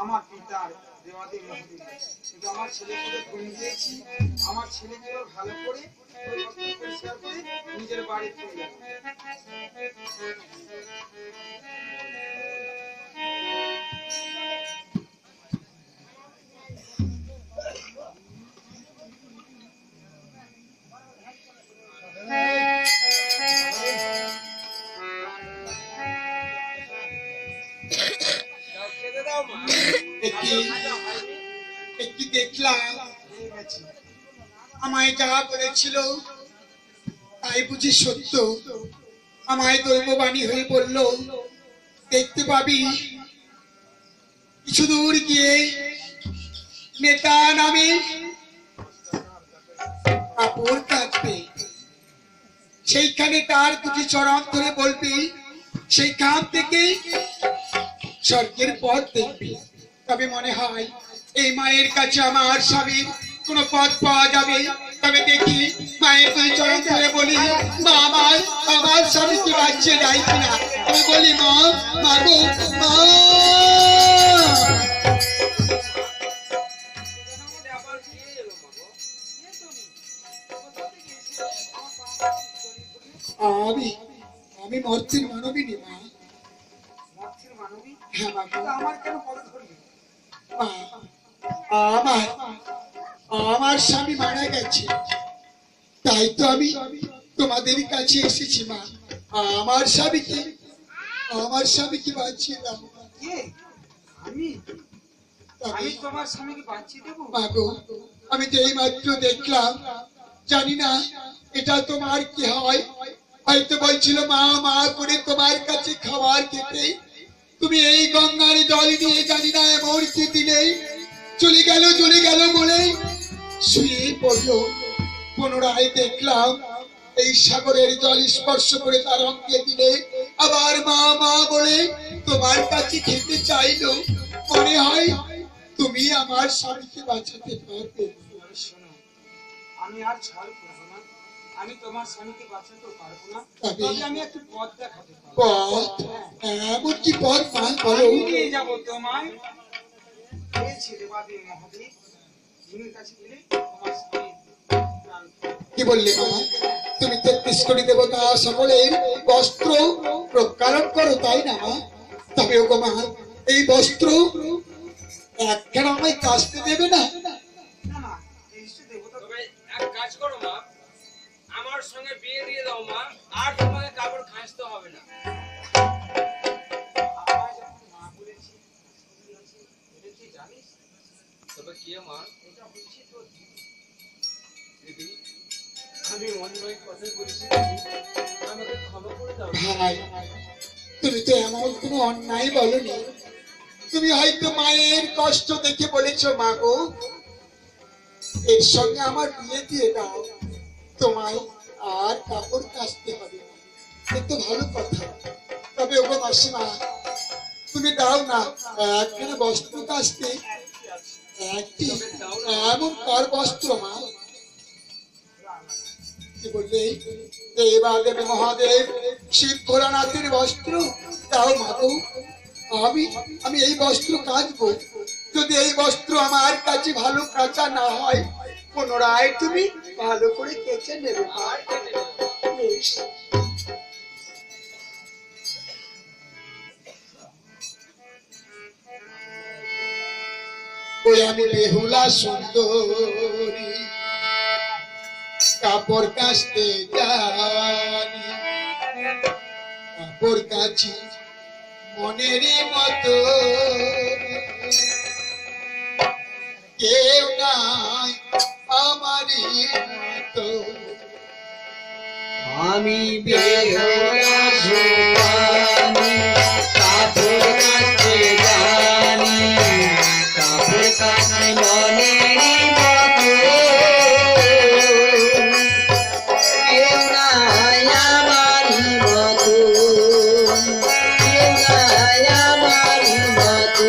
আমার পিতার দেওয়াদি মহাদেব কিন্তু আমার ছেলেকে গুণ দিয়েছি আমার ছেলেকে ভালো করে পরিষ্কার করে নিজের বাড়ি ফিরে একটি দেখলাম আমায় যা বলেছিল তাই বুঝি সত্য। আমায় দৈববাণী হয়ে বলল দেখতে পাবি কিছু দূর গিয়ে নেতা নামে কাপড় কাটবে, সেইখানে তার দুটি চরণ ধরে বলবি সেইখান থেকে স্বর্গের পথ দেখবি। তবে মনে হয় এই মায়ের কাছে আমার স্বামীর কোন পথ পাওয়া যাবে। তবে দেখি মায়ের দুই চরণ ধরে বলি মা আমার স্বামীকে বাঁচিয়ে দেয় কিনা। আমি বলি মা মাগো মা। আমি মর্তের মানবিনী মা। আমার স্বামী মারা গেছে, তাই তো আমি তোমাদের কাছে এসেছি মা। আমার স্বামীকে বাঁচিয়ে দাও। আমি তোমার স্বামীকে বাঁচিয়ে দেবো মাগো। আমি তো এই মাত্র দেখলাম, জানি না এটা তোমার কি হয়। হয়তো বলছিল মা মা করে তোমার কাছে খাবার খেতে, তুমি এই গঙ্গার জল নিয়ে জানি না এমন কি দিলে চলে গেল বলে শুয়ে পড়লো। পুনরায় দেখলাম এই সাগরের জল স্পর্শ করে তার অঙ্গে দিলে আবার মা মা বলে তোমার কাছে খেতে চাইলো। মনে হয় তুমি আমার স্বামীকে বাঁচাতে পারবে। আমি আর ছল করবো না, আমি তোমার স্বামীকে বাঁচাতে পারবো না, তবে আমি একটু পথ দেখাতে পারবো। পথ? এমন কি পথ মা বলো? নিয়ে যাবো তোমায় এই ছেলেবাদী মহাদেব, যিনি কাছে গেলে তোমার স্বামী কি বললে মা? তুমি ৩৩ কোটি দেবতা সকলের বস্ত্র প্রক্ষালন করো তাই না মা? তবে ওগো মা এই বস্ত্র একখানা আমায় কাচতে দেবে না? এক কাজ করো মা, আমার সঙ্গে বিয়ে দিয়ে দাও মা, আর তোমাকে কাপড় কাচতে হবে না। তবে কি মা? আমি অন্যায় কথা বলেছি, আমাকে ক্ষমা করে দাও। ভাই তুমি তো এমন কোনো অন্যায় বলনি। তুমি হয়তো মায়ের কষ্ট দেখে বলেছো মা গো এর সঙ্গে আমার বিয়ে দিয়ে দাও, তোমায় আর কাপড় কাচতে হবে না। এ তো ভালো কথা। তবে ওগো মাসিমা তুমি দাও না একখানা বস্ত্র কাচতে একটি এমন কার বস্ত্র মা কি বললে দেবাদেব মহাদেব শিব ভোলানাথের বস্ত্র দাও মা গো আমি এই বস্ত্র কাচবো যদি এই বস্ত্র আমার কাছে ভালো কাঁচা না হয় পুনরায় তুমি ভালো করে কেচে নেবে আর কেটে নেবো। বেশ। ওই আমি বেহুলা সুন্দরী কাপড় কাচতে জানি কাপড় কাচি মনের মতো কেউ নাই আমারই মতো আমি বেহুলা সুপানি কাপড় কাচতে জানি কাপড় কাচতে মনেরই মতো কেউ নাই আমারই মতো কেউ নাই আমারই মতো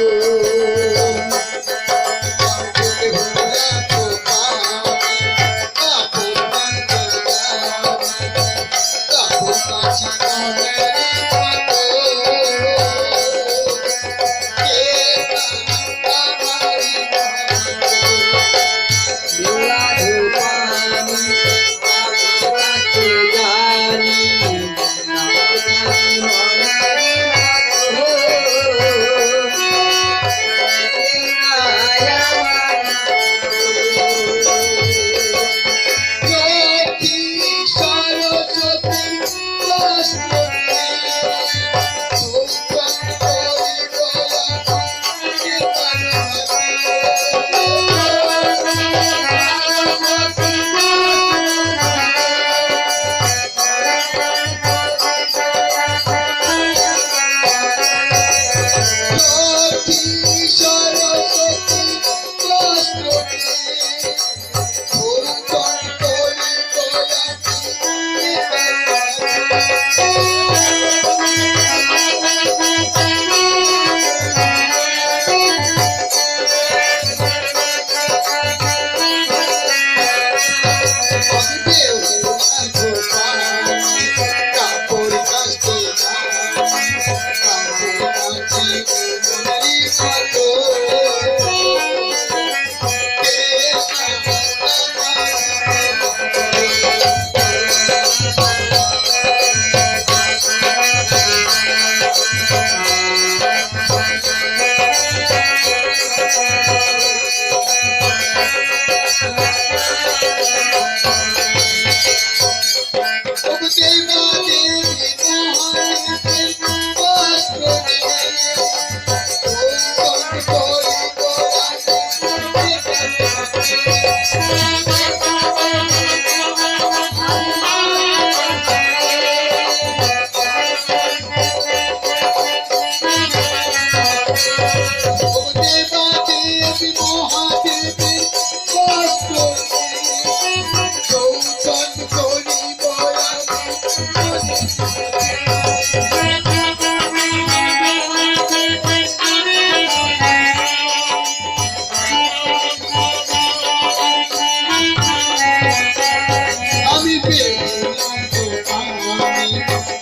বেহুলা সুপানি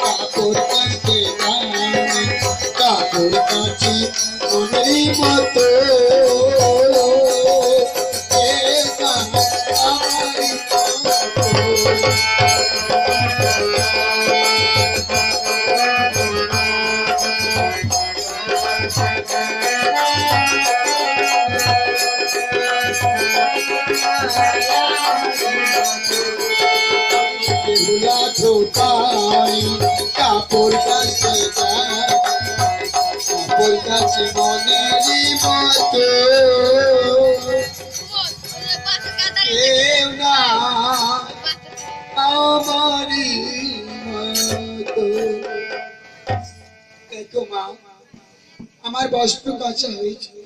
কাপড় কাচতে জানি কাপড় কাচতে মনেরই মতো কেউ নাই আমারই কাপড় কাছে কাপড় কাছে মনেরই মতো কেউ না আমারই মতো। দেখো মা আমার বস্ত্র কাঁচা হয়েছে